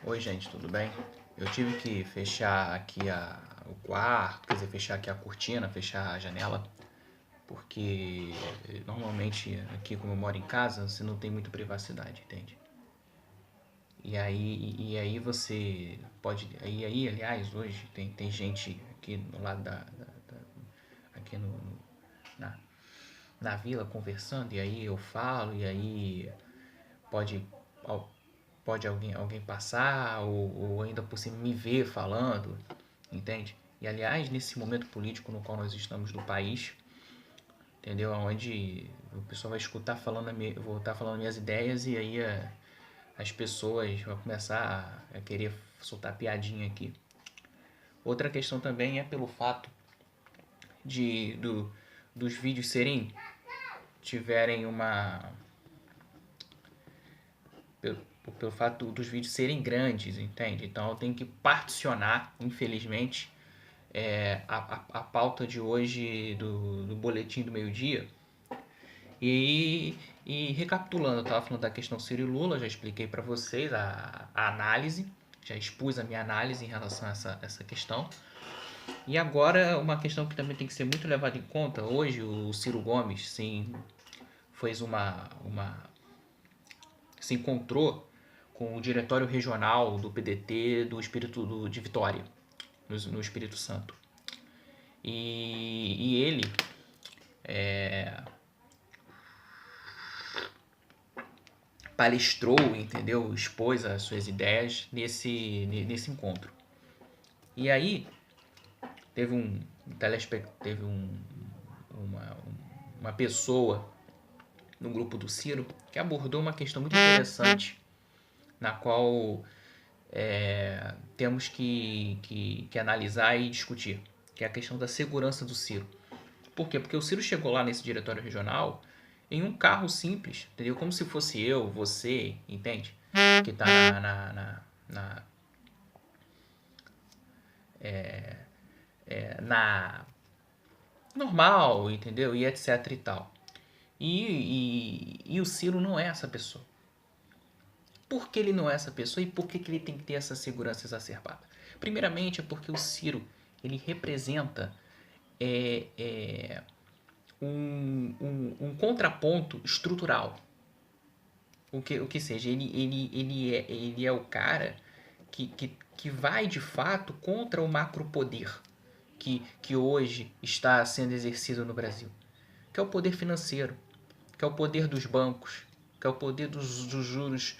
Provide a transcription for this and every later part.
Oi, gente, tudo bem? Eu tive que fechar aqui o quarto, quer dizer, fechar aqui a cortina, fechar a janela, porque normalmente aqui, como eu moro em casa, você não tem muita privacidade, entende? E aí você pode. Aliás, hoje tem gente aqui no lado aqui na, na vila conversando, e aí eu falo, e aí pode pode alguém passar ou ainda por cima me ver falando, entende? E aliás, nesse momento político no qual nós estamos no país, entendeu? Onde o pessoal vai escutar falando, eu vou estar falando minhas ideias e aí as pessoas vão começar a querer soltar piadinha aqui. Outra questão também é pelo fato de dos vídeos tiverem uma pelo, pelo fato dos vídeos serem grandes, entende? Então eu tenho que particionar, infelizmente, a pauta de hoje do boletim do meio-dia. E recapitulando, eu estava falando da questão Ciro e Lula, já expliquei para vocês a análise, já expus a minha análise em relação a essa questão. E agora, uma questão que também tem que ser muito levada em conta, hoje o Ciro Gomes sim, fez se encontrou com o diretório regional do PDT de Vitória, no Espírito Santo. E ele palestrou, entendeu? Expôs as suas ideias nesse encontro. E aí teve uma pessoa no grupo do Ciro que abordou uma questão muito interessante, na qual temos que analisar e discutir, que é a questão da segurança do Ciro. Por quê? Porque o Ciro chegou lá nesse diretório regional em um carro simples, entendeu? Como se fosse eu, você, entende? Que tá na normal, entendeu? E etc e tal. E o Ciro não é essa pessoa. Por que ele não é essa pessoa e por que ele tem que ter essa segurança exacerbada? Primeiramente é porque o Ciro ele representa é, é, um contraponto estrutural. O que seja, ele é o cara que vai de fato contra o macropoder que hoje está sendo exercido no Brasil, que é o poder financeiro, que é o poder dos bancos, que é o poder dos juros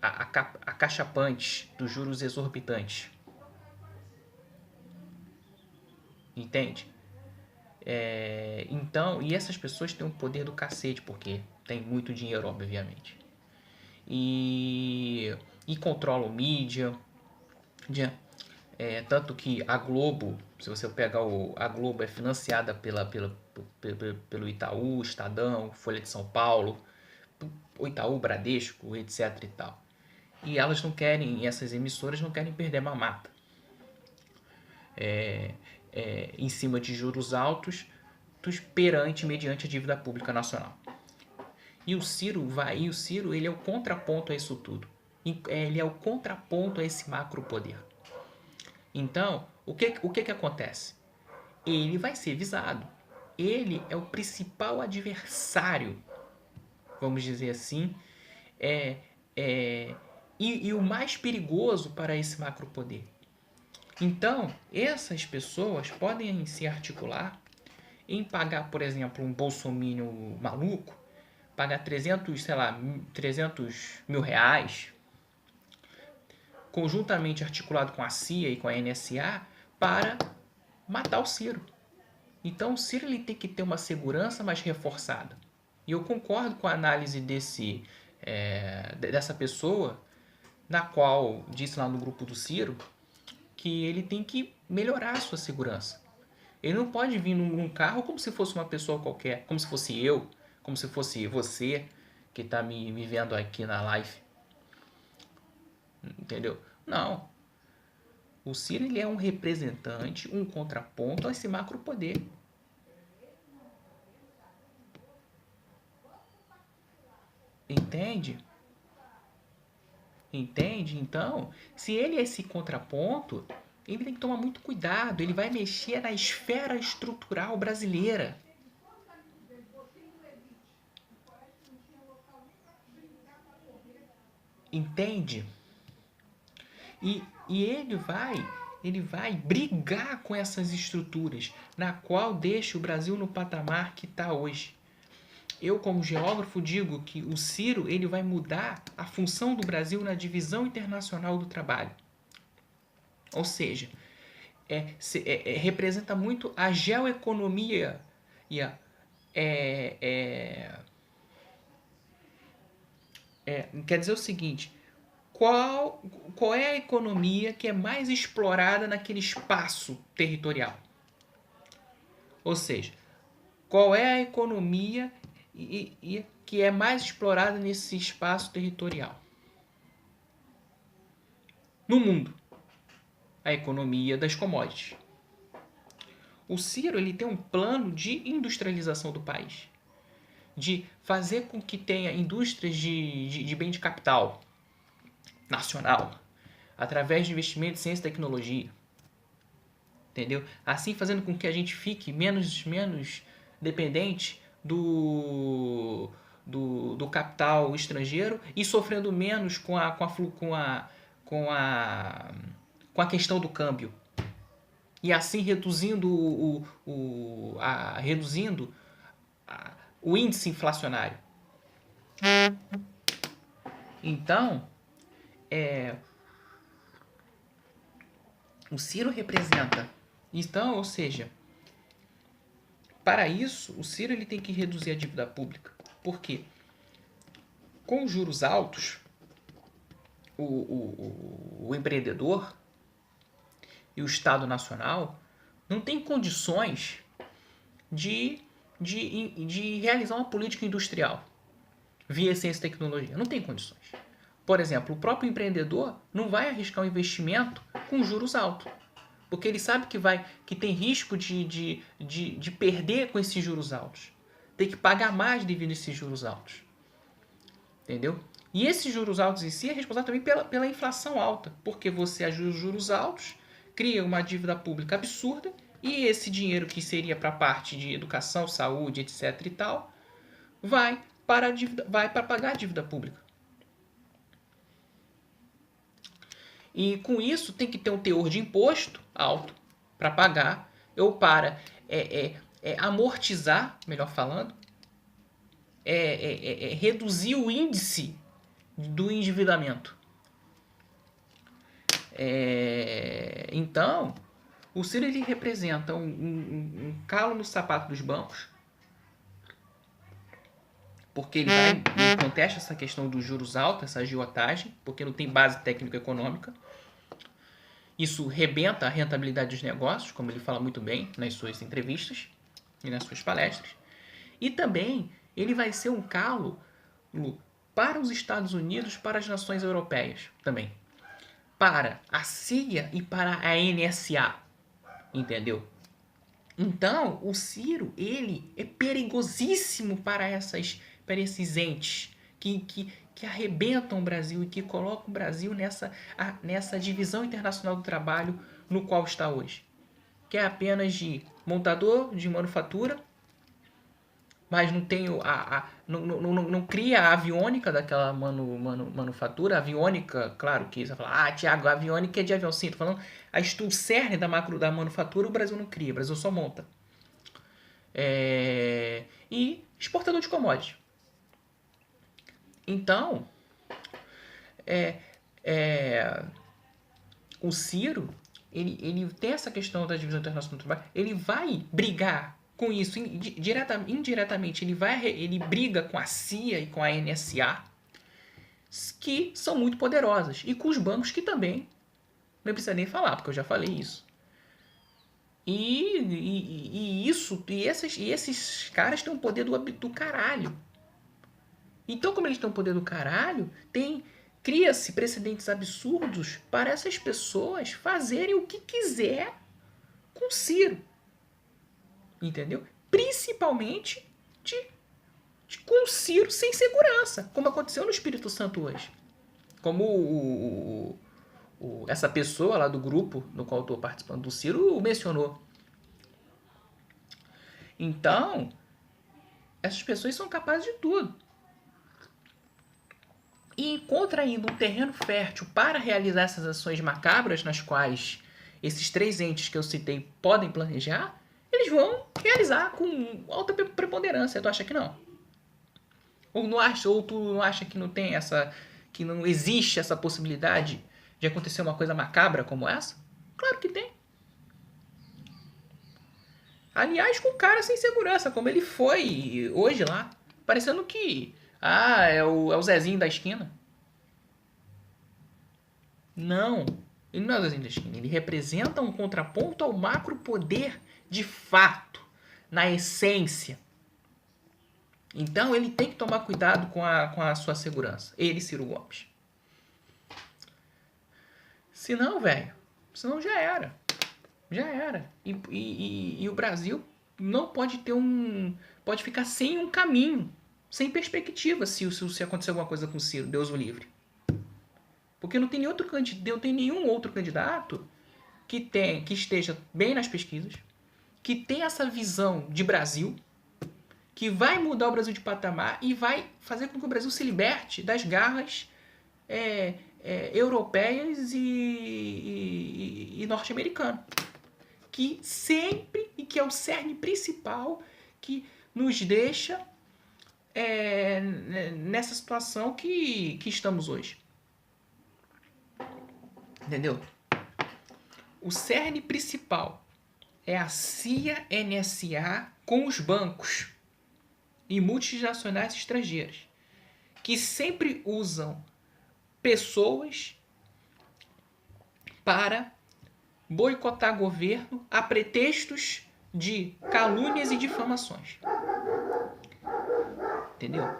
acachapantes, dos juros exorbitantes. Entende? Então, e essas pessoas têm um poder do cacete, porque tem muito dinheiro, obviamente. E, e controlam mídia, tanto que a Globo, se você pegar a Globo, é financiada pelo Itaú, Estadão, Folha de São Paulo, o Itaú, Bradesco, etc e tal. E elas não querem, essas emissoras não querem perder mamata. Em cima de juros altos, mediante a dívida pública nacional. E o Ciro, ele é o contraponto a isso tudo. Ele é o contraponto a esse macro poder. Então, o que acontece? Ele vai ser visado. Ele é o principal adversário, vamos dizer assim, é, e o mais perigoso para esse macropoder. Então, essas pessoas podem se articular em pagar, por exemplo, um bolsominion maluco, pagar 300, sei lá, 300 mil reais, conjuntamente articulado com a CIA e com a NSA, para matar o Ciro. Então o Ciro ele tem que ter uma segurança mais reforçada. E eu concordo com a análise dessa pessoa, na qual disse lá no grupo do Ciro que ele tem que melhorar a sua segurança. Ele não pode vir num carro como se fosse uma pessoa qualquer, como se fosse eu, como se fosse você que está me vendo aqui na live. Entendeu? Não. O Ciro ele é um representante, um contraponto a esse macro poder. Entende? Entende? Então, se ele é esse contraponto, ele tem que tomar muito cuidado. Ele vai mexer na esfera estrutural brasileira. Entende? E ele vai brigar com essas estruturas, na qual deixa o Brasil no patamar que está hoje. Eu, como geógrafo, digo que o Ciro ele vai mudar a função do Brasil na divisão internacional do trabalho. Ou seja, representa muito a geoeconomia e quer dizer o seguinte: qual é a economia que é mais explorada naquele espaço territorial? Ou seja, qual é a economia que é mais explorada nesse espaço territorial? No mundo, a economia das commodities. O Ciro ele tem um plano de industrialização do país, de fazer com que tenha indústrias de bem de capital nacional, através de investimento em ciência e tecnologia. Entendeu? Assim fazendo com que a gente fique menos dependente do capital estrangeiro e sofrendo menos com a questão do câmbio. E assim reduzindo o índice inflacionário. Então, o Ciro representa. Então, ou seja, para isso, o Ciro ele tem que reduzir a dívida pública. Por quê? Com juros altos, o empreendedor e o Estado Nacional não tem condições de realizar uma política industrial via ciência e tecnologia. Não tem condições. Por exemplo, o próprio empreendedor não vai arriscar um investimento com juros altos, porque ele sabe que tem risco de perder com esses juros altos. Tem que pagar mais devido a esses juros altos. Entendeu? E esses juros altos em si é responsável também pela inflação alta, porque você ajuda os juros altos, cria uma dívida pública absurda, e esse dinheiro que seria para a parte de educação, saúde, etc. e tal, vai para pagar a dívida pública. E com isso tem que ter um teor de imposto alto para pagar, ou para amortizar, melhor falando, reduzir o índice do endividamento. Então, o Ciro ele representa um calo no sapato dos bancos, porque ele contesta essa questão dos juros altos, essa agiotagem, porque não tem base técnico-econômica. Isso rebenta a rentabilidade dos negócios, como ele fala muito bem nas suas entrevistas e nas suas palestras. E também ele vai ser um calo para os Estados Unidos, para as nações europeias também. Para a CIA e para a NSA. Entendeu? Então, o Ciro, ele é perigosíssimo para esses entes que arrebentam o Brasil e que colocam o Brasil nessa divisão internacional do trabalho no qual está hoje. Que é apenas de montador de manufatura, mas não tem não cria a aviônica daquela manufatura. A aviônica, claro que você vai falar, Tiago, a aviônica é de avião. Sim, estou falando, o cerne da manufatura o Brasil não cria, o Brasil só monta. E exportador de commodities. Então, o Ciro, ele tem essa questão da divisão internacional do trabalho, ele vai brigar com isso indiretamente, ele briga com a CIA e com a NSA, que são muito poderosas, e com os bancos que também, não precisa nem falar, porque eu já falei isso. E esses caras têm um poder do caralho. Então, como eles têm um poder do caralho, cria-se precedentes absurdos para essas pessoas fazerem o que quiser com Ciro. Entendeu? Principalmente com Ciro sem segurança, como aconteceu no Espírito Santo hoje. Como essa pessoa lá do grupo no qual eu estou participando, do Ciro, mencionou. Então, essas pessoas são capazes de tudo. E encontra ainda um terreno fértil para realizar essas ações macabras nas quais esses três entes que eu citei podem planejar, eles vão realizar com alta preponderância. Tu acha que não? Ou tu não acha que não tem essa, que não existe essa possibilidade de acontecer uma coisa macabra como essa? Claro que tem. Aliás, com cara sem segurança, como ele foi hoje lá, parecendo que é o Zezinho da esquina. Não, ele não é o Zezinho da esquina. Ele representa um contraponto ao macro poder de fato, na essência. Então ele tem que tomar cuidado com a sua segurança. Ele, Ciro Gomes. Senão, velho, senão já era. Já era. E o Brasil não pode ter pode ficar sem um caminho, sem perspectiva se acontecer alguma coisa com o Ciro, Deus o livre. Porque não tem nenhum outro candidato que esteja bem nas pesquisas, que tenha essa visão de Brasil, que vai mudar o Brasil de patamar e vai fazer com que o Brasil se liberte das garras europeias e norte-americanas. Que sempre, e que é o cerne principal que nos deixa nessa situação que estamos hoje. Entendeu? O cerne principal é a CIA-NSA com os bancos e multinacionais estrangeiras, que sempre usam pessoas para boicotar governo a pretextos de calúnias e difamações. Entendeu?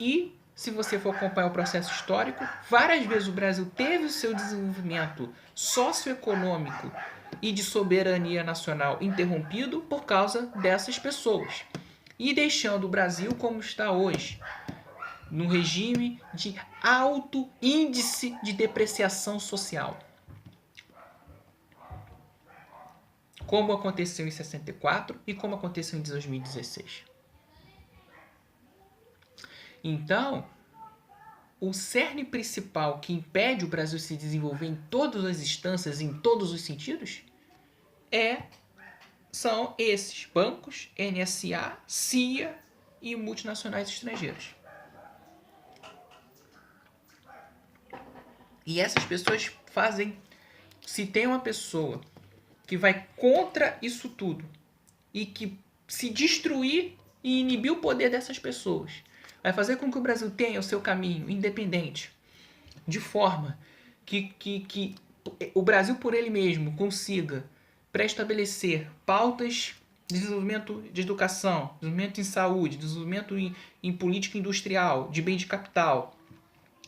E, se você for acompanhar o processo histórico, várias vezes o Brasil teve o seu desenvolvimento socioeconômico e de soberania nacional interrompido por causa dessas pessoas. E deixando o Brasil como está hoje, num regime de alto índice de depreciação social. Como aconteceu em 64 e como aconteceu em 2016. Então, o cerne principal que impede o Brasil se desenvolver em todas as instâncias, em todos os sentidos, são esses bancos, NSA, CIA e multinacionais estrangeiras. E essas pessoas fazem... Se tem uma pessoa que vai contra isso tudo e que se destruir e inibir o poder dessas pessoas, vai fazer com que o Brasil tenha o seu caminho independente, de forma que o Brasil por ele mesmo consiga pré-estabelecer pautas de desenvolvimento de educação, desenvolvimento em saúde, desenvolvimento em política industrial, de bem de capital,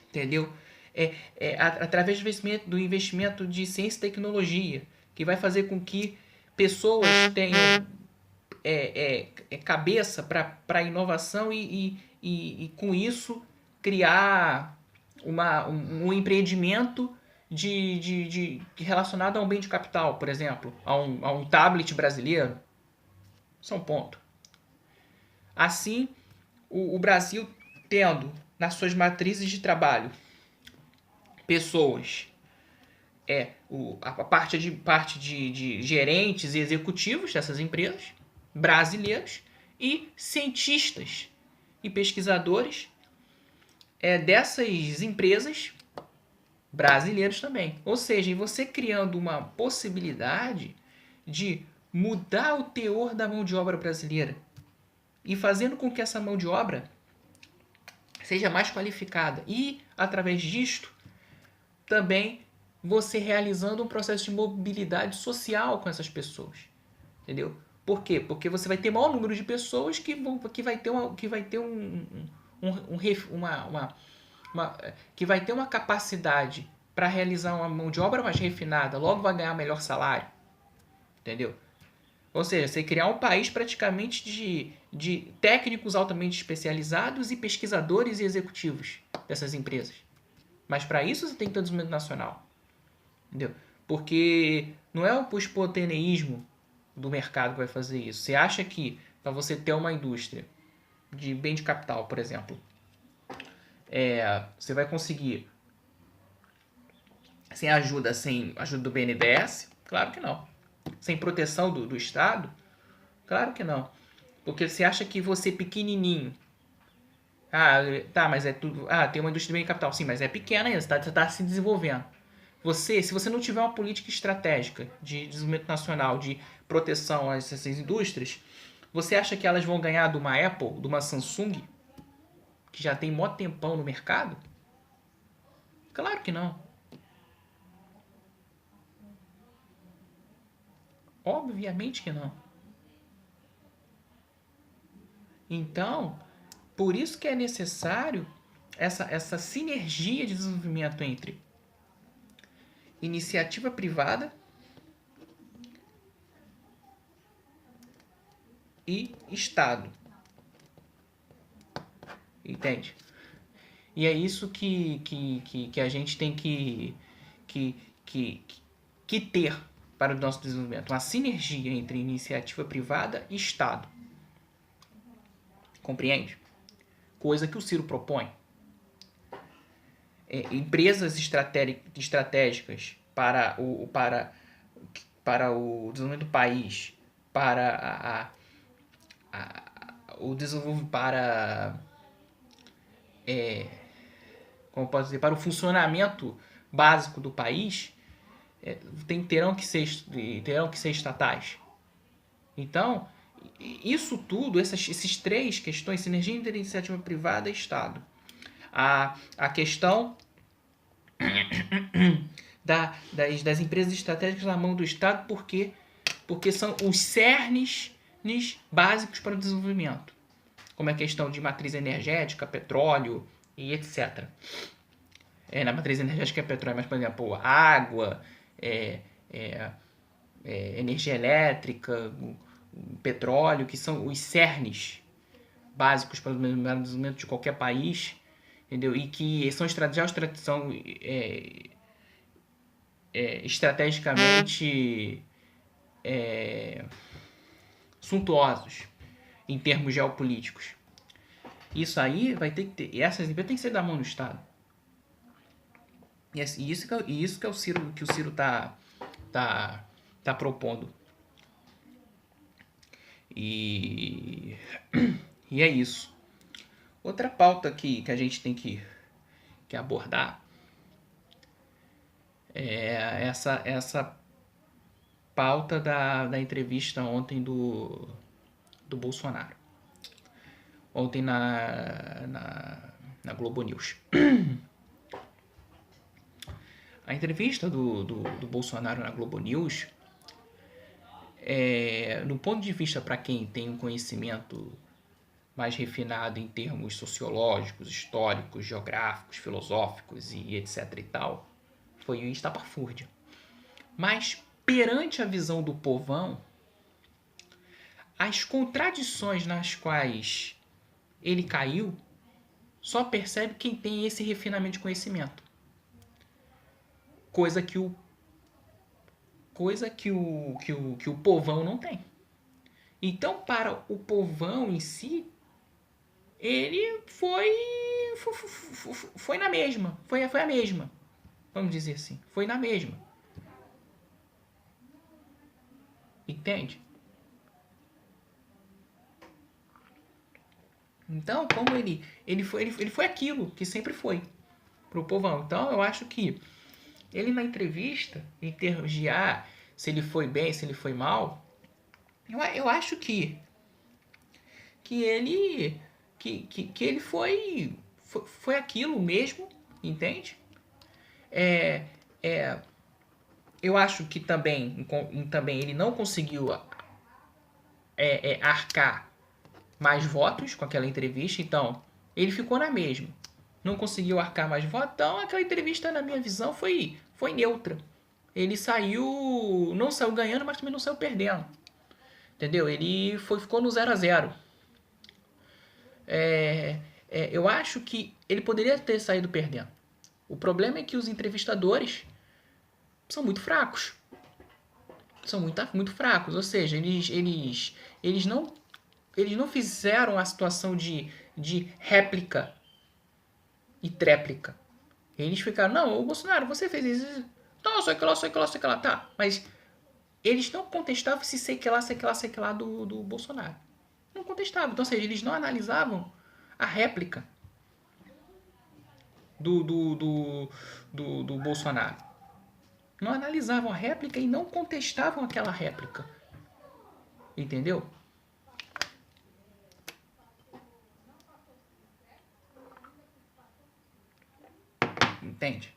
entendeu? Através do investimento de ciência e tecnologia, que vai fazer com que pessoas tenham cabeça para inovação e com isso criar um empreendimento relacionado a um bem de capital, por exemplo, a um tablet brasileiro. Isso é um ponto. Assim, o Brasil tendo nas suas matrizes de trabalho pessoas, a parte de gerentes e executivos dessas empresas brasileiros e cientistas e pesquisadores dessas empresas brasileiros também. Ou seja, você criando uma possibilidade de mudar o teor da mão de obra brasileira e fazendo com que essa mão de obra seja mais qualificada. E, através disto, também você realizando um processo de mobilidade social com essas pessoas. Entendeu? Por quê? Porque você vai ter maior número de pessoas que vai ter uma capacidade para realizar uma mão de obra mais refinada, logo vai ganhar melhor salário. Entendeu? Ou seja, você criar um país praticamente de técnicos altamente especializados e pesquisadores e executivos dessas empresas. Mas para isso você tem que ter desenvolvimento nacional. Entendeu? Porque não é o espontaneísmo do mercado que vai fazer isso. Você acha que para você ter uma indústria de bem de capital, por exemplo, você vai conseguir sem ajuda do BNDES? Claro que não. Sem proteção do Estado? Claro que não. Porque você acha que você pequenininho, tá, mas é tudo, tem uma indústria de bem de capital, sim, mas é pequena ainda, você tá se desenvolvendo. Se você não tiver uma política estratégica de desenvolvimento nacional, de proteção a essas indústrias, você acha que elas vão ganhar de uma Apple, de uma Samsung, que já tem mó tempão no mercado? Claro que não. Obviamente que não. Então, por isso que é necessário essa sinergia de desenvolvimento entre iniciativa privada e Estado. Entende? E é isso que a gente tem que ter para o nosso desenvolvimento. Uma sinergia entre iniciativa privada e Estado. Compreende? Coisa que o Ciro propõe. Empresas estratégicas para o desenvolvimento do país, para o desenvolvimento, como posso dizer, para o funcionamento básico do país, terão que ser estatais. Então, isso tudo, esses três questões, sinergia entre iniciativa privada e Estado. A questão das empresas estratégicas na mão do Estado, porque são os cernes básicos para o desenvolvimento, como a questão de matriz energética, petróleo e etc. Na matriz energética é petróleo, mas, por exemplo, água, energia elétrica, petróleo, que são os cernes básicos para o desenvolvimento de qualquer país, entendeu? E que são estrategicamente suntuosos em termos geopolíticos. Isso aí vai ter que ter. Essas empresas têm que ser da mão do Estado. E isso que é o Ciro, que o Ciro tá propondo. E é isso. Outra pauta que a gente tem que abordar é essa pauta da entrevista ontem do Bolsonaro. Ontem na Globo News. A entrevista do Bolsonaro na Globo News, no ponto de vista para quem tem um conhecimento mais refinado em termos sociológicos, históricos, geográficos, filosóficos e etc e tal, foi estapafúrdia. Mas perante a visão do povão, as contradições nas quais ele caiu, só percebe quem tem esse refinamento de conhecimento. Coisa que o povão não tem. Então, para o povão em si, ele foi na mesma. Foi a mesma. Vamos dizer assim. Foi na mesma. Entende? Então, como ele foi aquilo que sempre foi pro povão. Então, eu acho que ele na entrevista, em termos de se ele foi bem, se ele foi mal, eu acho que ele foi aquilo mesmo, entende? Eu acho que também ele não conseguiu arcar mais votos com aquela entrevista, então ele ficou na mesma. Não conseguiu arcar mais votos, então aquela entrevista, na minha visão, foi neutra. Ele não saiu ganhando, mas também não saiu perdendo. Entendeu? Ele ficou no 0-0. Eu acho que ele poderia ter saído perdendo. O problema é que os entrevistadores são muito fracos. São muito fracos. Ou seja, eles não fizeram a situação de réplica e tréplica. Eles ficaram, não, o Bolsonaro, você fez isso. Não, só que lá. Tá, mas eles não contestavam se sei que lá do Bolsonaro. Não contestavam. Então, ou seja, eles não analisavam a réplica do Bolsonaro. Não analisavam a réplica e não contestavam aquela réplica. Entendeu? Entende?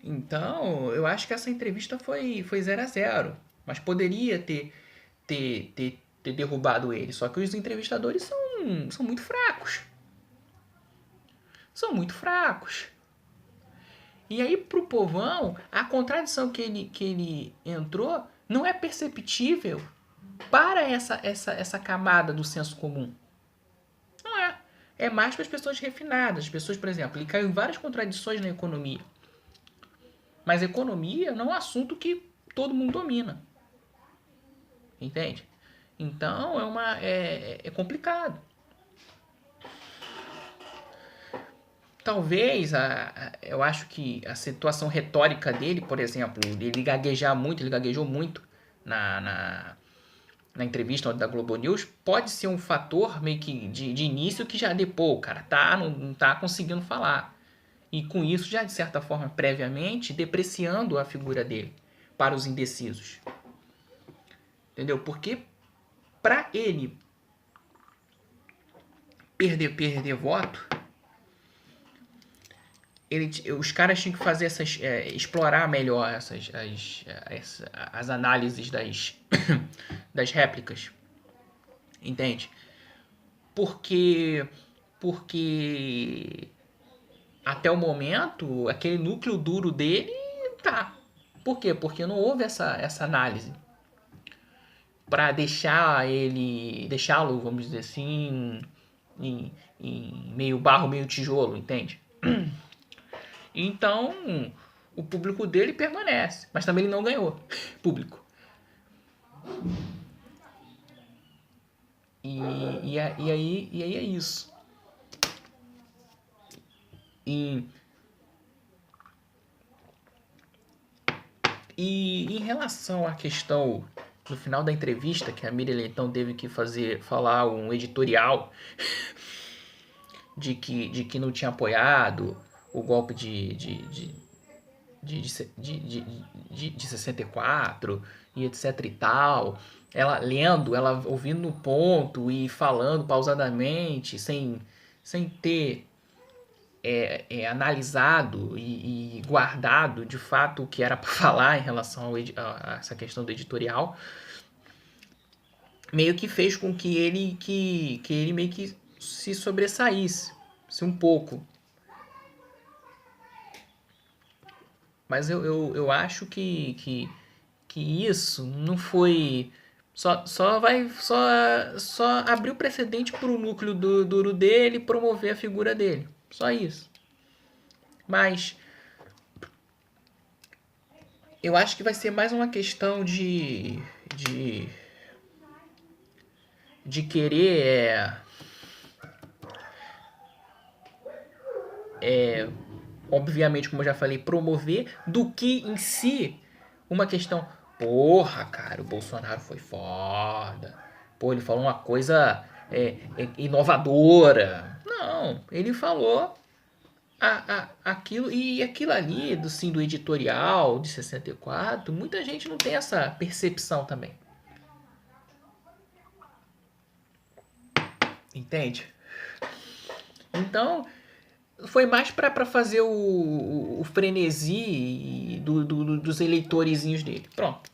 Então, eu acho que essa entrevista foi 0-0. Mas poderia ter derrubado ele. Só que os entrevistadores são muito fracos. São muito fracos. E aí, pro povão, a contradição que ele entrou não é perceptível para essa camada do senso comum. Não é. É mais para as pessoas refinadas. As pessoas, por exemplo, ele caiu em várias contradições na economia. Mas economia não é um assunto que todo mundo domina. Entende? Então é complicado. Talvez, eu acho que a situação retórica dele, por exemplo, ele gaguejou muito na entrevista da Globo News, pode ser um fator meio que de início que já o cara não tá conseguindo falar. E com isso, já de certa forma, previamente, depreciando a figura dele para os indecisos. Entendeu? Porque para ele perder voto, os caras tinham que fazer explorar melhor as análises das réplicas. Entende? Porque até o momento, aquele núcleo duro dele tá. Por quê? Porque não houve essa análise para deixá-lo, vamos dizer assim, em meio barro, meio tijolo, entende? Então, o público dele permanece, mas também ele não ganhou público. E aí é isso. E em relação à questão no final da entrevista, que a Miriam Leitão teve que falar um editorial de que não tinha apoiado o golpe de 64 e etc e tal. Ela lendo, ela ouvindo no ponto e falando pausadamente, sem ter analisado e guardado de fato o que era para falar em relação a essa questão do editorial, meio que fez com que ele meio que se sobressaísse um pouco. Mas eu acho que isso não foi... Só abriu precedente para o núcleo duro dele promover a figura dele. Só isso. Mas eu acho que vai ser mais uma questão de querer obviamente, como eu já falei, promover, do que em si uma questão, porra, cara, o Bolsonaro foi foda, pô, ele falou uma coisa inovadora. Não, ele falou aquilo, e aquilo ali do editorial de 64, muita gente não tem essa percepção também. Entende? Então, foi mais para fazer o frenesi dos eleitorezinhos dele. Pronto.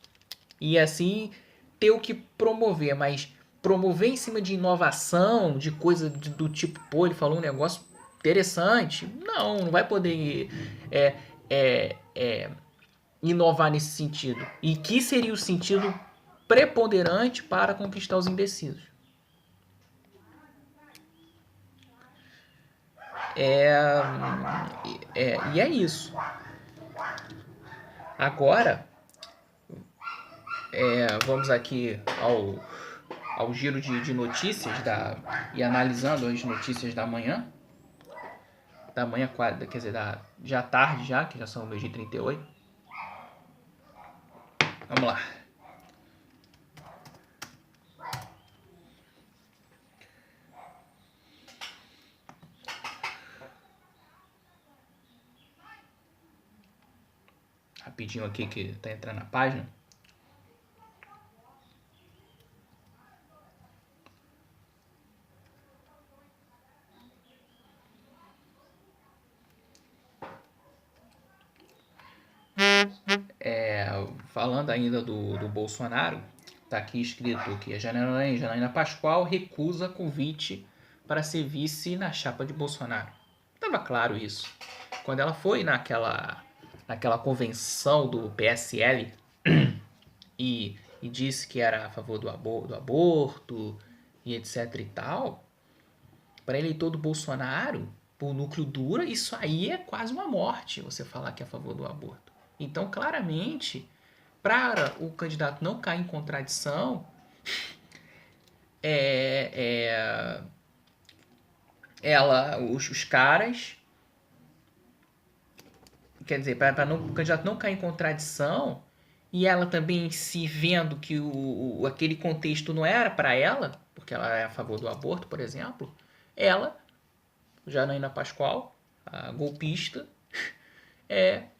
E assim ter o que promover, mas promover em cima de inovação, de coisa do tipo, pô, ele falou um negócio interessante. Não vai poder inovar nesse sentido. E que seria o sentido preponderante para conquistar os indecisos. E é isso. Agora, vamos aqui ao giro de notícias e analisando as notícias da manhã. Da manhã, quer dizer, já tarde já, que já são 12h38. Vamos lá. Rapidinho aqui que tá entrando na página. Falando ainda do Bolsonaro, tá aqui escrito que a Janaína Pascoal recusa convite para ser vice na chapa de Bolsonaro. Tava claro isso. Quando ela foi naquela convenção do PSL e disse que era a favor do aborto e etc e tal, para eleitor do Bolsonaro, por núcleo duro, isso aí é quase uma morte, você falar que é a favor do aborto. Então, claramente, para o candidato não cair em contradição, os caras, quer dizer, para o candidato não cair em contradição, e ela também se vendo que aquele contexto não era para ela, porque ela é a favor do aborto, por exemplo, ela, Janaína Pascoal, a golpista,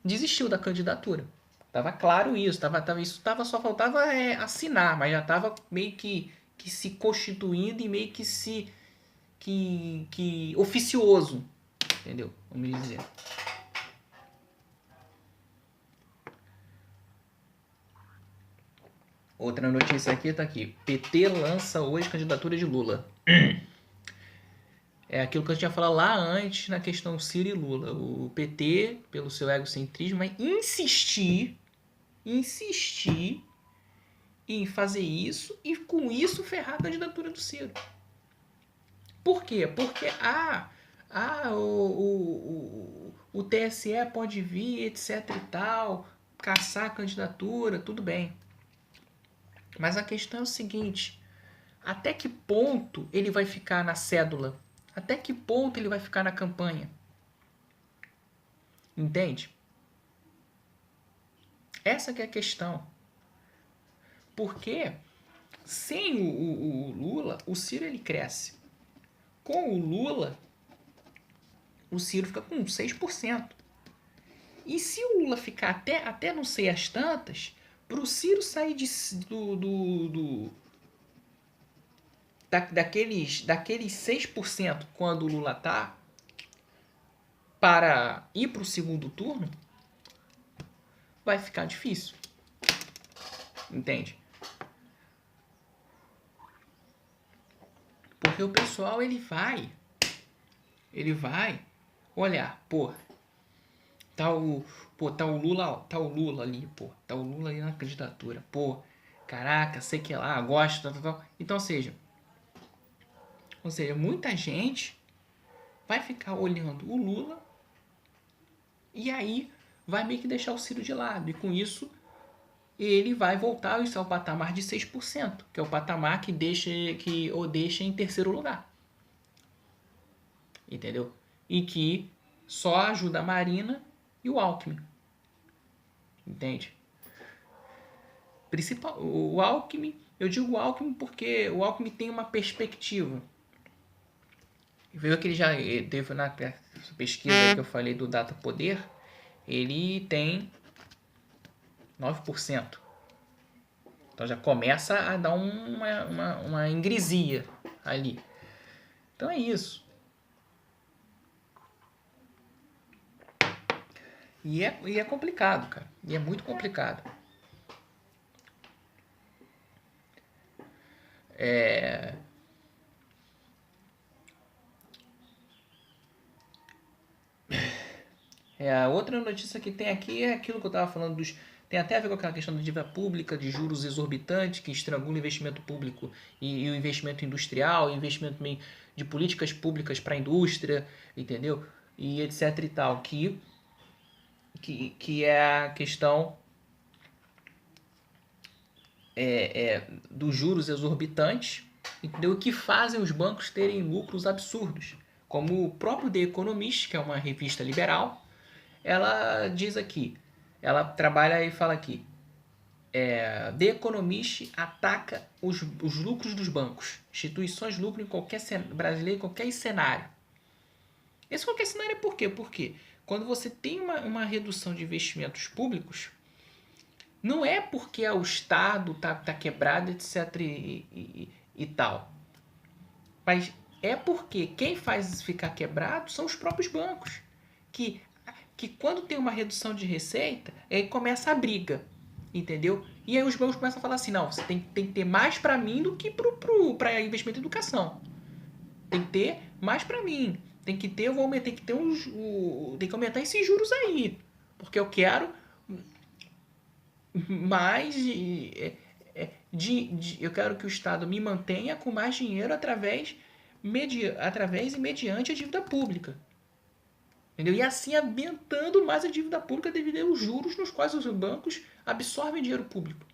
desistiu da candidatura. Tava claro isso, só faltava assinar, mas já tava meio que se constituindo e meio que oficioso, entendeu? Vamos dizer. Outra notícia aqui tá aqui. PT lança hoje candidatura de Lula. É aquilo que eu tinha falado lá antes na questão Ciro e Lula. O PT, pelo seu egocentrismo, vai insistir em fazer isso e com isso ferrar a candidatura do Ciro. Por quê? Porque o TSE pode vir, etc e tal, caçar a candidatura, tudo bem. Mas a questão é o seguinte, até que ponto ele vai ficar na cédula? Até que ponto ele vai ficar na campanha? Entende? Essa que é a questão. Porque sem o Lula, o Ciro ele cresce. Com o Lula, o Ciro fica com 6%. E se o Lula ficar até não sei as tantas, para o Ciro sair daqueles 6% quando o Lula tá, para ir para o segundo turno, vai ficar difícil. Entende? Porque o pessoal ele vai olhar, tá o Lula ali, tá o Lula ali na candidatura, caraca, sei que lá, gosto, tal. Então, ou seja, muita gente vai ficar olhando o Lula e aí vai meio que deixar o Ciro de lado. E com isso, ele vai voltar ao patamar de 6%, que é o patamar que o deixa em terceiro lugar. Entendeu? E que só ajuda a Marina e o Alckmin. Entende? O Alckmin, eu digo o Alckmin porque o Alckmin tem uma perspectiva. Viu que ele já teve na pesquisa que eu falei do Data Poder, ele tem 9%. Então já começa a dar uma ingresia ali. Então é isso. E é complicado, cara. E é muito complicado. A outra notícia que tem aqui é aquilo que eu tava falando tem até a ver com aquela questão da dívida pública, de juros exorbitantes, que estrangula o investimento público e o investimento industrial, o investimento de políticas públicas para a indústria, entendeu? E etc e tal, que é a questão dos juros exorbitantes, entendeu? Que fazem os bancos terem lucros absurdos. Como o próprio The Economist, que é uma revista liberal, ela diz aqui, ela trabalha e fala aqui, The Economist ataca os lucros dos bancos, instituições lucram em qualquer brasileiro, em qualquer cenário. Esse qualquer cenário é por quê? Porque quando você tem uma redução de investimentos públicos, não é porque o Estado tá quebrado, etc. E tal. Mas é porque quem faz ficar quebrado são os próprios bancos. Que quando tem uma redução de receita, aí começa a briga. Entendeu? E aí os bancos começam a falar assim, não, você tem que ter mais para mim do que para investimento em educação. Tem que ter mais para mim. Tem que ter, tem que aumentar esses juros aí. Porque eu quero mais eu quero que o Estado me mantenha com mais dinheiro através e mediante a dívida pública. Entendeu? E assim aumentando mais a dívida pública devido aos juros nos quais os bancos absorvem dinheiro público.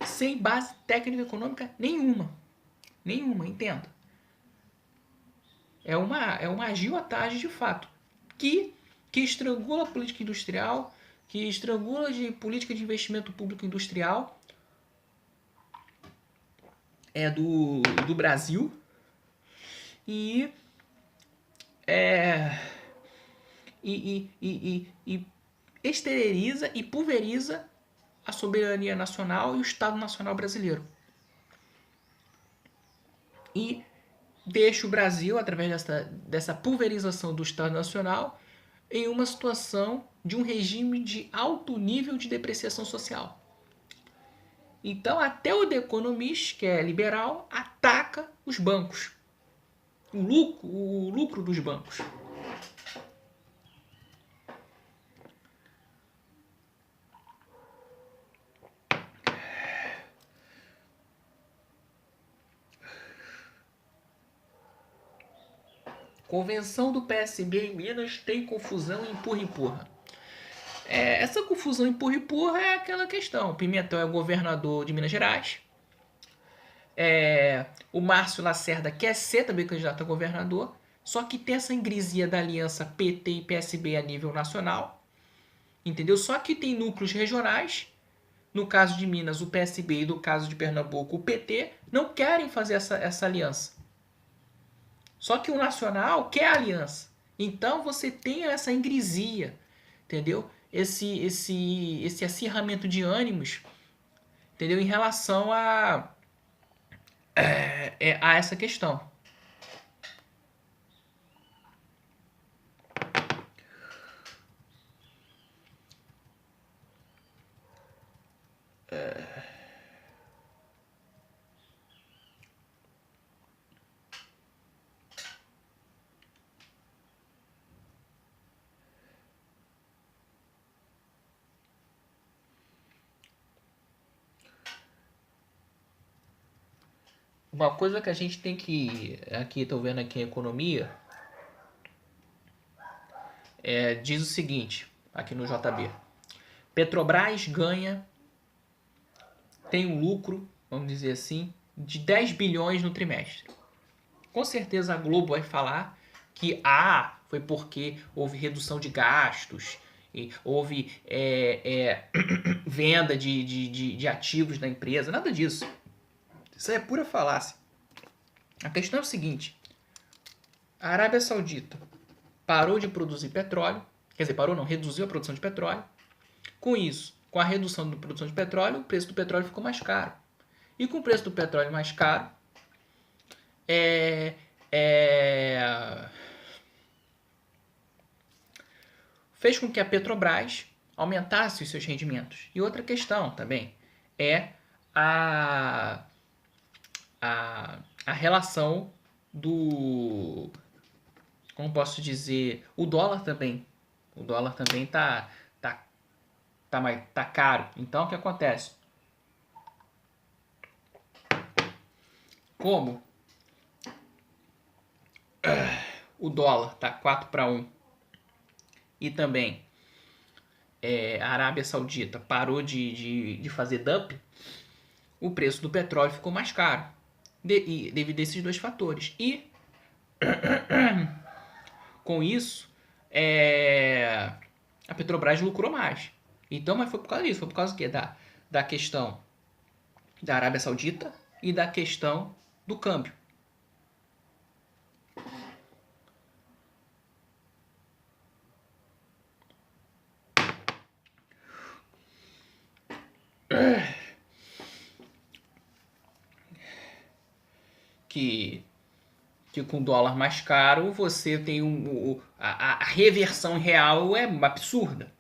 Sem base técnica econômica nenhuma. Nenhuma, entenda. É uma agiotagem de fato que estrangula a política industrial, que estrangula de política de investimento público industrial do Brasil e esteriliza e pulveriza a soberania nacional e o Estado Nacional brasileiro. E deixa o Brasil, através dessa pulverização do Estado Nacional, em uma situação de um regime de alto nível de depreciação social. Então, até o The Economist, que é liberal, ataca os bancos. O lucro dos bancos. Convenção do PSB em Minas tem confusão e empurra-empurra. Essa confusão empurra-empurra é aquela questão. Pimentel é o governador de Minas Gerais. O Márcio Lacerda quer ser também candidato a governador. Só que tem essa ingresia da aliança PT e PSB a nível nacional. Entendeu? Só que tem núcleos regionais. No caso de Minas, o PSB, e no caso de Pernambuco, o PT, não querem fazer essa aliança. Só que o nacional quer a aliança. Então você tem essa ingresia, entendeu? Esse acirramento de ânimos, entendeu? Em relação a essa questão. Uma coisa que a gente tem que... Aqui, estou vendo aqui em economia. Diz o seguinte, aqui no JB. Petrobras ganha, tem um lucro, vamos dizer assim, de 10 bilhões no trimestre. Com certeza a Globo vai falar que foi porque houve redução de gastos, e houve venda de ativos da empresa, nada disso. Isso é pura falácia. A questão é o seguinte, a Arábia Saudita parou de produzir petróleo, quer dizer, reduziu a produção de petróleo. Com isso, com a redução da produção de petróleo, o preço do petróleo ficou mais caro. E com o preço do petróleo mais caro, fez com que a Petrobras aumentasse os seus rendimentos. E outra questão também é a relação do... Como posso dizer? O dólar também. O dólar também está tá caro. Então, o que acontece? Como o dólar tá 4-1 e também a Arábia Saudita parou de fazer dumping, o preço do petróleo ficou mais caro devido a esses dois fatores. E com isso, a Petrobras lucrou mais. Então, mas foi por causa disso. Foi por causa do quê? Da questão da Arábia Saudita e da questão do câmbio. Que com o dólar mais caro você tem a reversão real é absurda.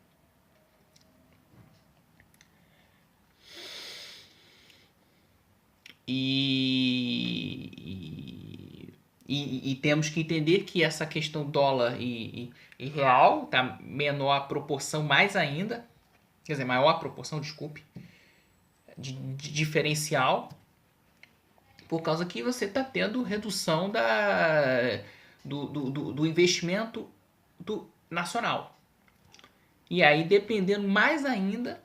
E temos que entender que essa questão dólar e real tá menor a proporção mais ainda, quer dizer, maior a proporção, desculpe, de diferencial, por causa que você está tendo redução do investimento nacional. E aí, dependendo mais ainda,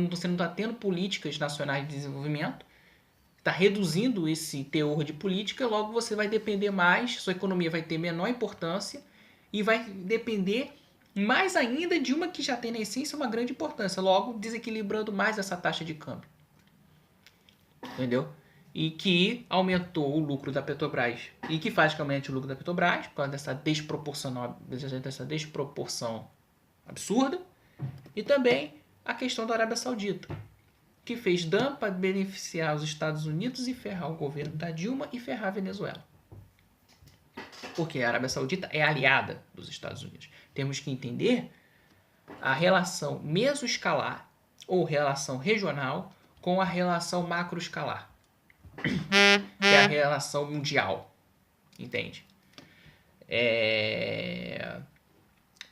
você não está tendo políticas nacionais de desenvolvimento, está reduzindo esse teor de política, logo você vai depender mais, sua economia vai ter menor importância e vai depender mais ainda de uma que já tem na essência uma grande importância, logo desequilibrando mais essa taxa de câmbio. Entendeu? E que aumentou o lucro da Petrobras. E que faz que aumente o lucro da Petrobras por causa dessa desproporção absurda. E também a questão da Arábia Saudita, que fez dumping para beneficiar os Estados Unidos e ferrar o governo da Dilma e ferrar a Venezuela. Porque a Arábia Saudita é aliada dos Estados Unidos. Temos que entender a relação mesoescalar ou relação regional com a relação macroescalar, que é a relação mundial. Entende?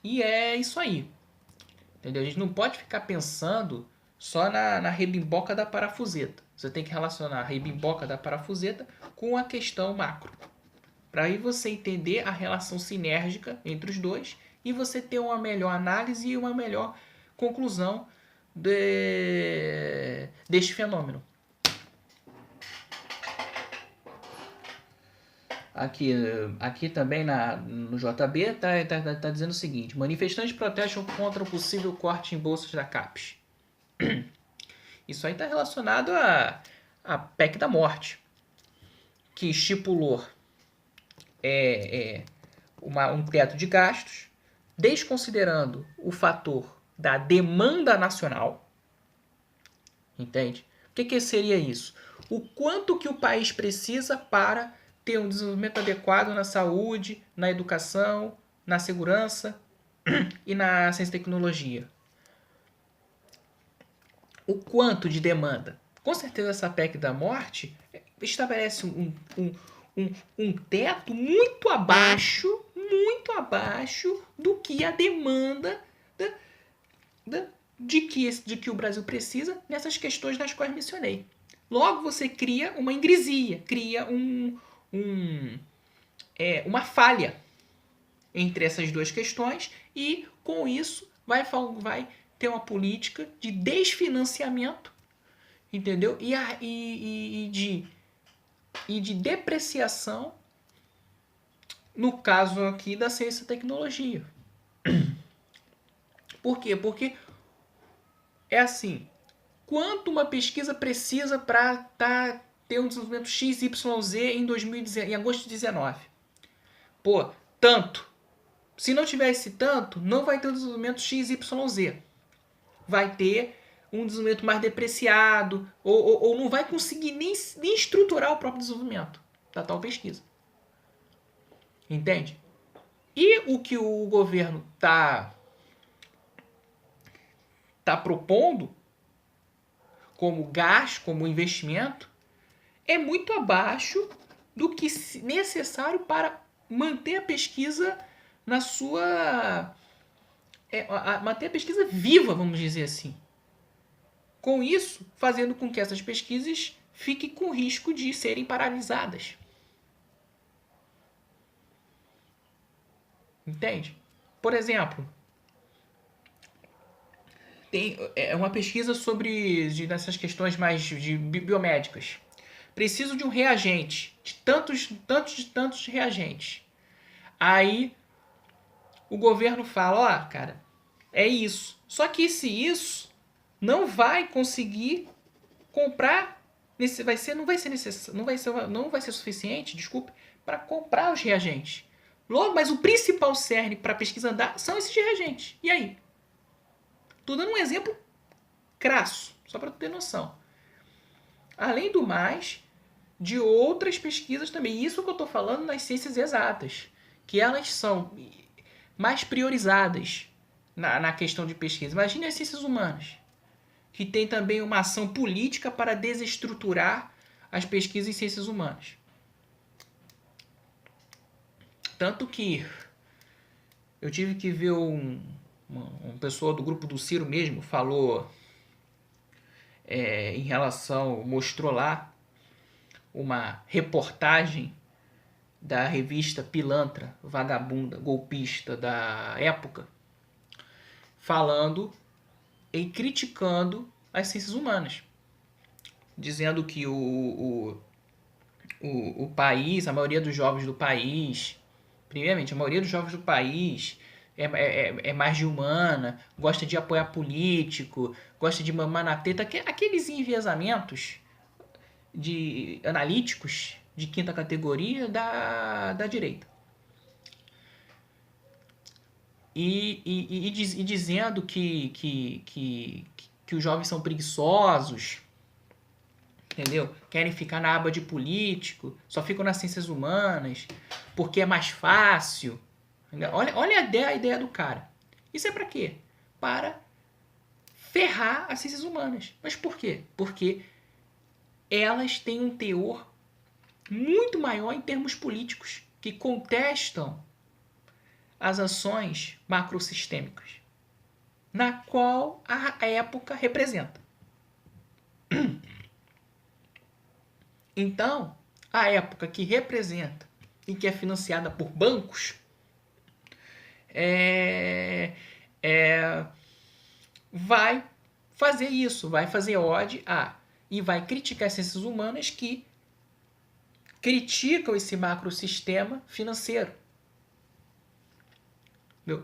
E é isso aí. Entendeu? A gente não pode ficar pensando só na rebimboca da parafuseta. Você tem que relacionar a rebimboca da parafuseta com a questão macro. Para aí você entender a relação sinérgica entre os dois e você ter uma melhor análise e uma melhor conclusão deste fenômeno. Aqui também no JB tá dizendo o seguinte: manifestantes protestam contra o possível corte em bolsas da CAPES. Isso aí está relacionado à PEC da morte, que estipulou um teto de gastos, desconsiderando o fator da demanda nacional. Entende? O que seria isso? O quanto que o país precisa para ter um desenvolvimento adequado na saúde, na educação, na segurança e na ciência e tecnologia. O quanto de demanda? Com certeza essa PEC da morte estabelece um teto muito abaixo do que a demanda de que o Brasil precisa nessas questões das quais mencionei. Logo você cria uma ingresia, cria uma falha entre essas duas questões e com isso vai ter uma política de desfinanciamento, entendeu? E de depreciação, no caso aqui da ciência e tecnologia. Por quê? Porque é assim, quanto uma pesquisa precisa para ter um desenvolvimento XYZ em agosto de 2019? Pô, tanto. Se não tiver esse tanto, não vai ter um desenvolvimento XYZ. Vai ter um desenvolvimento mais depreciado, ou não vai conseguir nem estruturar o próprio desenvolvimento da tal pesquisa. Entende? E o que o governo está propondo como gasto, como investimento, é muito abaixo do que necessário para manter a pesquisa na sua manter a pesquisa viva, vamos dizer assim. Com isso, fazendo com que essas pesquisas fiquem com risco de serem paralisadas. Entende? Por exemplo, tem uma pesquisa dessas questões mais de biomédicas. Preciso de um reagente, de tantos reagentes. Aí o governo fala, ó, cara, é isso. Só que isso não vai conseguir comprar, não vai ser suficiente, desculpe, para comprar os reagentes. Logo, mas o principal cerne para a pesquisa andar são esses reagentes. E aí? Tô dando um exemplo crasso, só para tu ter noção. Além do mais, de outras pesquisas também. Isso que eu estou falando nas ciências exatas, que elas são mais priorizadas na questão de pesquisa. Imagine as ciências humanas, que tem também uma ação política para desestruturar as pesquisas em ciências humanas. Tanto que eu tive que ver uma pessoa do grupo do Ciro mesmo falou em relação, mostrou lá uma reportagem da revista Pilantra, vagabunda, golpista da época, falando e criticando as ciências humanas, dizendo que o país, a maioria dos jovens do país, primeiramente, a maioria dos jovens do país é mais de humana, gosta de apoiar político, gosta de mamar na teta, aqueles enviesamentos de analíticos de quinta categoria da direita. E dizendo que os jovens são preguiçosos, entendeu? Querem ficar na aba de político, só ficam nas ciências humanas, porque é mais fácil. Olha a ideia do cara. Isso é para quê? Para ferrar as ciências humanas. Mas por quê? Porque elas têm um teor muito maior em termos políticos, que contestam as ações macrosistêmicas, na qual a época representa. Então, a época que representa e que é financiada por bancos vai fazer isso, vai fazer ode e vai criticar as ciências humanas que criticam esse macrosistema financeiro.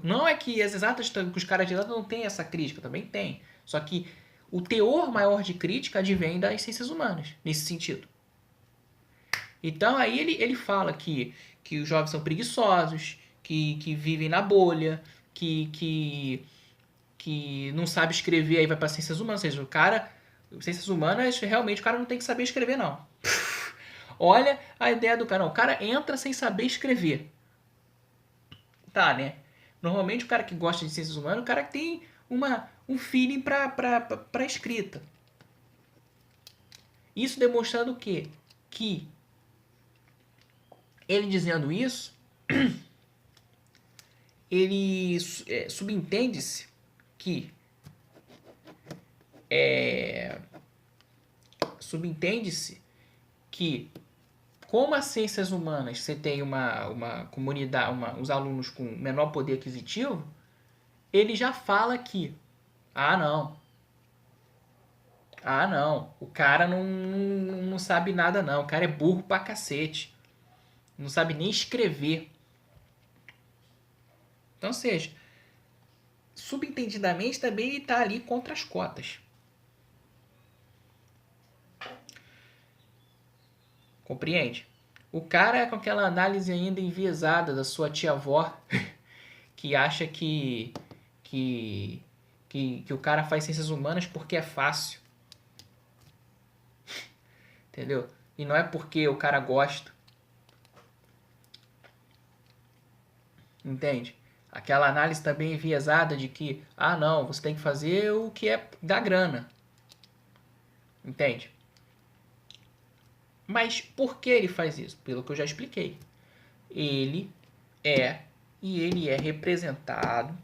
Não é que as exatas, que os caras de exatas não têm essa crítica, também tem. Só que o teor maior de crítica advém das ciências humanas, nesse sentido. Então aí ele fala que os jovens são preguiçosos, que vivem na bolha, que não sabe escrever, aí vai para ciências humanas. Ou seja, ciências humanas, realmente o cara não tem que saber escrever, não. Olha a ideia do cara. Não, o cara entra sem saber escrever. Tá, né? Normalmente o cara que gosta de ciências humanas, o cara que tem um feeling para escrita. Isso demonstrando o quê? Que ele dizendo isso, ele subentende-se que como as ciências humanas você tem uma comunidade, os alunos com menor poder aquisitivo, ele já fala que não, o cara não sabe nada não, o cara é burro pra cacete, não sabe nem escrever. Então, seja, subentendidamente também ele está ali contra as cotas. Compreende? O cara é com aquela análise ainda enviesada da sua tia-avó que acha que o cara faz ciências humanas porque é fácil. Entendeu? E não é porque o cara gosta. Entende? Aquela análise também enviesada de que, não, você tem que fazer o que é da grana. Entende? Mas por que ele faz isso? Pelo que eu já expliquei. Ele é representado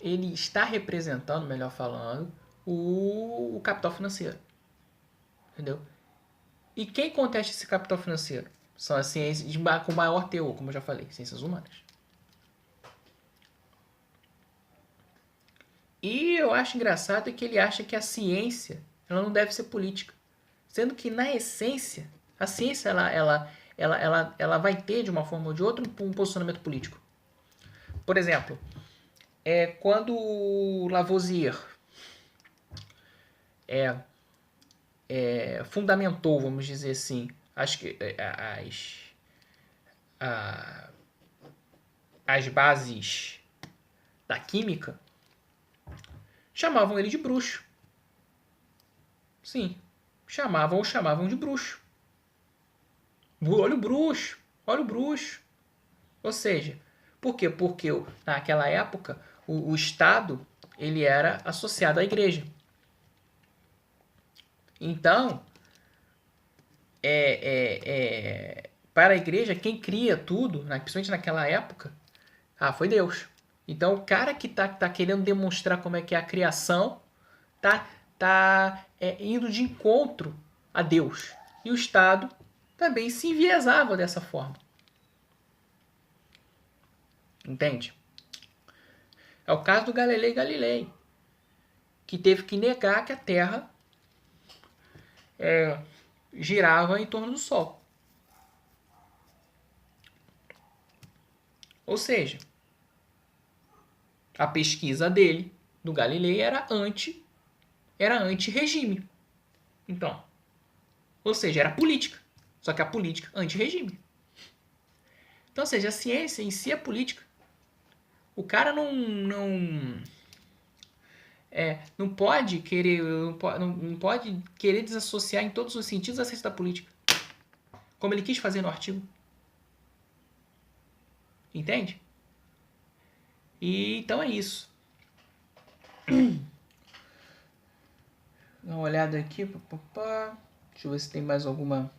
ele está representando, melhor falando, o capital financeiro. Entendeu? E quem contesta esse capital financeiro? São as ciências com maior teor, como eu já falei, ciências humanas. E eu acho engraçado que ele acha que a ciência ela não deve ser política. Sendo que, na essência, a ciência ela vai ter, de uma forma ou de outra, um posicionamento político. Por exemplo, quando Lavoisier fundamentou, vamos dizer assim, as bases da química, chamavam ele de bruxo. Sim, chamavam de bruxo. Olha o bruxo, olha o bruxo. Ou seja, por quê? Porque naquela época o Estado ele era associado à igreja. Então, para a igreja, quem cria tudo, principalmente naquela época, foi Deus. Então, o cara que tá querendo demonstrar como é que é a criação, tá indo de encontro a Deus. E o Estado também se enviesava dessa forma. Entende? É o caso do Galileu Galilei, que teve que negar que a Terra girava em torno do Sol. Ou seja, a pesquisa dele, do Galilei, era anti-regime. Então, ou seja, era política. Só que a política anti-regime. Então, ou seja, a ciência em si é política. O cara não pode querer desassociar em todos os sentidos a ciência da política. Como ele quis fazer no artigo. Entende? E então é isso. Dá uma olhada aqui. Deixa eu ver se tem mais alguma.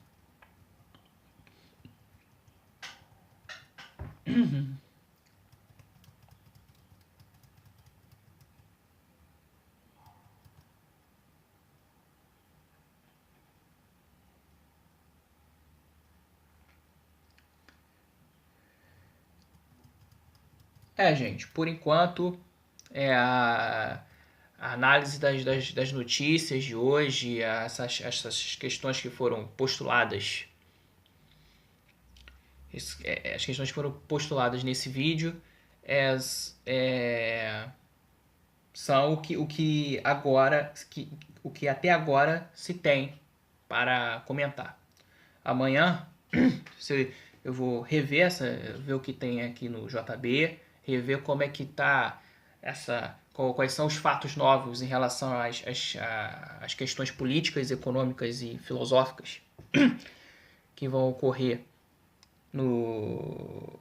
Gente, por enquanto a análise das notícias de hoje, essas questões que foram postuladas, as questões que foram postuladas nesse vídeo são o que até agora se tem para comentar. Amanhã eu vou rever ver o que tem aqui no JB, rever como é que tá quais são os fatos novos em relação às questões políticas, econômicas e filosóficas que vão ocorrer no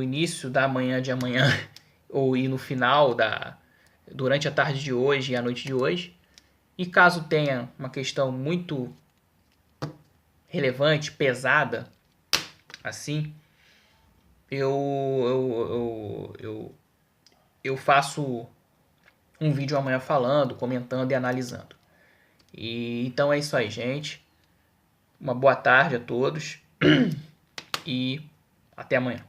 início da manhã de amanhã ou no final durante a tarde de hoje e a noite de hoje. E caso tenha uma questão muito relevante, pesada, assim, eu faço um vídeo amanhã falando, comentando e analisando. E então é isso aí, gente. Uma boa tarde a todos e até amanhã.